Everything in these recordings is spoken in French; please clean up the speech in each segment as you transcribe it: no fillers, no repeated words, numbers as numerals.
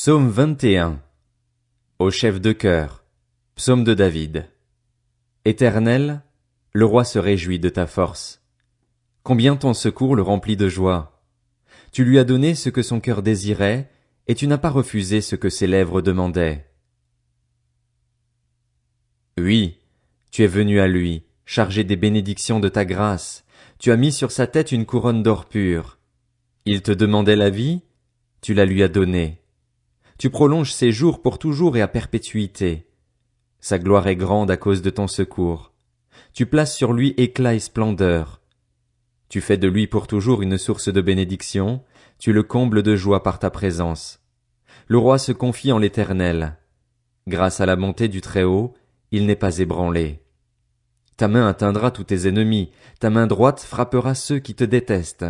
Psaume 21. Au chef de chœur. Psaume de David. Éternel, le roi se réjouit de ta force. Combien ton secours le remplit de joie. Tu lui as donné ce que son cœur désirait, et tu n'as pas refusé ce que ses lèvres demandaient. Oui, tu es venu à lui, chargé des bénédictions de ta grâce. Tu as mis sur sa tête une couronne d'or pur. Il te demandait la vie, tu la lui as donnée. Tu prolonges ses jours pour toujours et à perpétuité. Sa gloire est grande à cause de ton secours. Tu places sur lui éclat et splendeur. Tu fais de lui pour toujours une source de bénédiction, tu le combles de joie par ta présence. Le roi se confie en l'Éternel. Grâce à la bonté du Très-Haut, il n'est pas ébranlé. Ta main atteindra tous tes ennemis, ta main droite frappera ceux qui te détestent.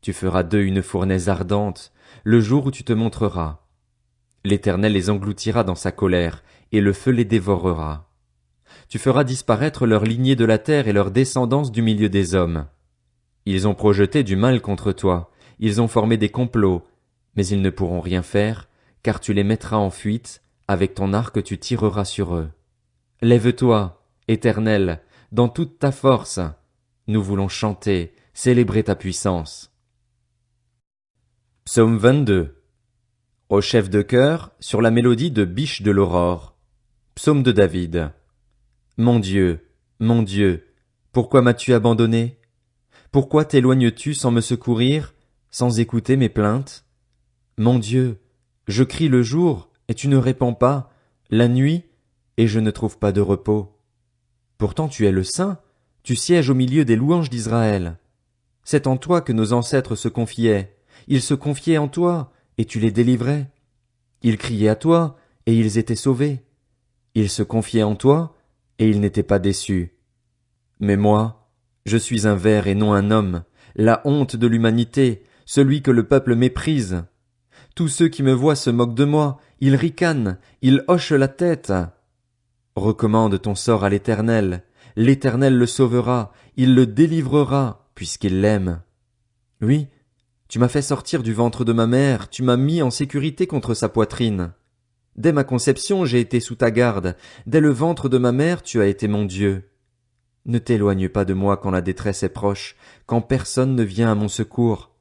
Tu feras d'eux une fournaise ardente, le jour où tu te montreras. L'Éternel les engloutira dans sa colère, et le feu les dévorera. Tu feras disparaître leur lignée de la terre et leur descendance du milieu des hommes. Ils ont projeté du mal contre toi, ils ont formé des complots, mais ils ne pourront rien faire, car tu les mettras en fuite, avec ton arc tu tireras sur eux. Lève-toi, Éternel, dans toute ta force. Nous voulons chanter, célébrer ta puissance. Psaume 22. Au chef de chœur, sur la mélodie de Biche de l'Aurore. Psaume de David. Mon Dieu, pourquoi m'as-tu abandonné? Pourquoi t'éloignes-tu sans me secourir, sans écouter mes plaintes? Mon Dieu, je crie le jour, et tu ne réponds pas, la nuit, et je ne trouve pas de repos. Pourtant tu es le Saint, tu sièges au milieu des louanges d'Israël. C'est en toi que nos ancêtres se confiaient, ils se confiaient en toi, et tu les délivrais. Ils criaient à toi, et ils étaient sauvés. Ils se confiaient en toi, et ils n'étaient pas déçus. Mais moi, je suis un ver et non un homme, la honte de l'humanité, celui que le peuple méprise. Tous ceux qui me voient se moquent de moi, ils ricanent, ils hochent la tête. Recommande ton sort à l'Éternel, l'Éternel le sauvera, il le délivrera, puisqu'il l'aime. Oui, tu m'as fait sortir du ventre de ma mère, tu m'as mis en sécurité contre sa poitrine. Dès ma conception, j'ai été sous ta garde, dès le ventre de ma mère, tu as été mon Dieu. Ne t'éloigne pas de moi quand la détresse est proche, quand personne ne vient à mon secours.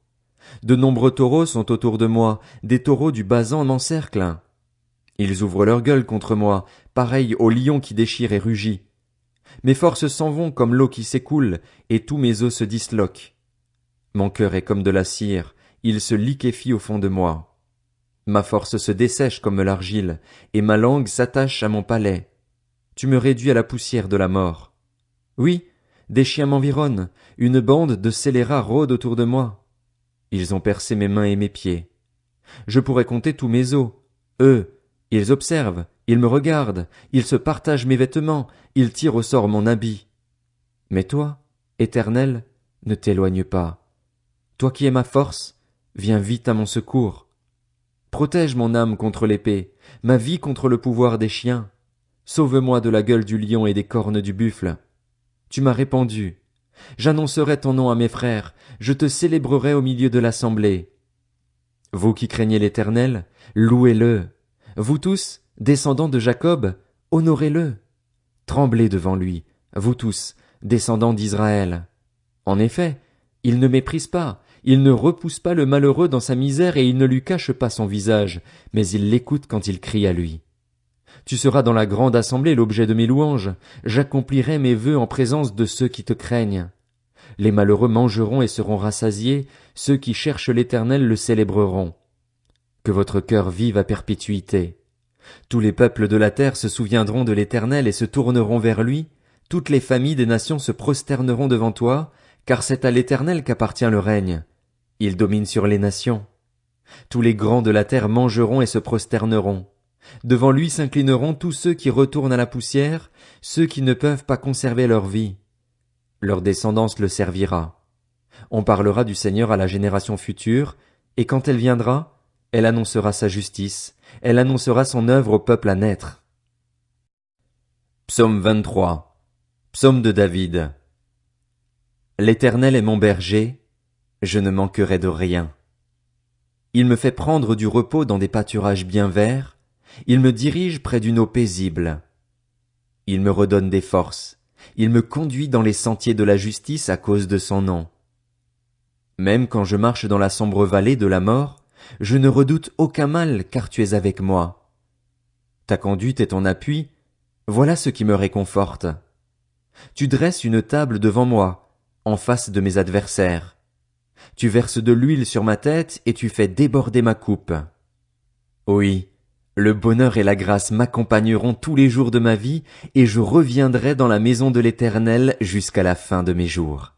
De nombreux taureaux sont autour de moi, des taureaux du Basan m'encerclent. Ils ouvrent leur gueule contre moi, pareils aux lions qui déchirent et rugit. Mes forces s'en vont comme l'eau qui s'écoule, et tous mes os se disloquent. Mon cœur est comme de la cire, il se liquéfie au fond de moi. Ma force se dessèche comme l'argile, et ma langue s'attache à mon palais. Tu me réduis à la poussière de la mort. Oui, des chiens m'environnent, une bande de scélérats rôde autour de moi. Ils ont percé mes mains et mes pieds. Je pourrais compter tous mes os. Eux, ils observent, ils me regardent, ils se partagent mes vêtements, ils tirent au sort mon habit. Mais toi, Éternel, ne t'éloigne pas. Toi qui es ma force, viens vite à mon secours. Protège mon âme contre l'épée, ma vie contre le pouvoir des chiens. Sauve-moi de la gueule du lion et des cornes du buffle. Tu m'as répandu. J'annoncerai ton nom à mes frères, je te célébrerai au milieu de l'assemblée. Vous qui craignez l'Éternel, louez-le. Vous tous, descendants de Jacob, honorez-le. Tremblez devant lui, vous tous, descendants d'Israël. En effet, il ne méprise pas, il ne repousse pas le malheureux dans sa misère et il ne lui cache pas son visage, mais il l'écoute quand il crie à lui. Tu seras dans la grande assemblée l'objet de mes louanges, j'accomplirai mes vœux en présence de ceux qui te craignent. Les malheureux mangeront et seront rassasiés, ceux qui cherchent l'Éternel le célébreront. Que votre cœur vive à perpétuité. Tous les peuples de la terre se souviendront de l'Éternel et se tourneront vers lui, toutes les familles des nations se prosterneront devant toi, car c'est à l'Éternel qu'appartient le règne. Il domine sur les nations. Tous les grands de la terre mangeront et se prosterneront. Devant lui s'inclineront tous ceux qui retournent à la poussière, ceux qui ne peuvent pas conserver leur vie. Leur descendance le servira. On parlera du Seigneur à la génération future, et quand elle viendra, elle annoncera sa justice, elle annoncera son œuvre au peuple à naître. Psaume 23. Psaume de David. L'Éternel est mon berger, je ne manquerai de rien. Il me fait prendre du repos dans des pâturages bien verts. Il me dirige près d'une eau paisible. Il me redonne des forces. Il me conduit dans les sentiers de la justice à cause de son nom. Même quand je marche dans la sombre vallée de la mort, je ne redoute aucun mal car tu es avec moi. Ta conduite et ton appui, voilà ce qui me réconforte. Tu dresses une table devant moi, en face de mes adversaires. Tu verses de l'huile sur ma tête et tu fais déborder ma coupe. Oui, le bonheur et la grâce m'accompagneront tous les jours de ma vie et je reviendrai dans la maison de l'Éternel jusqu'à la fin de mes jours.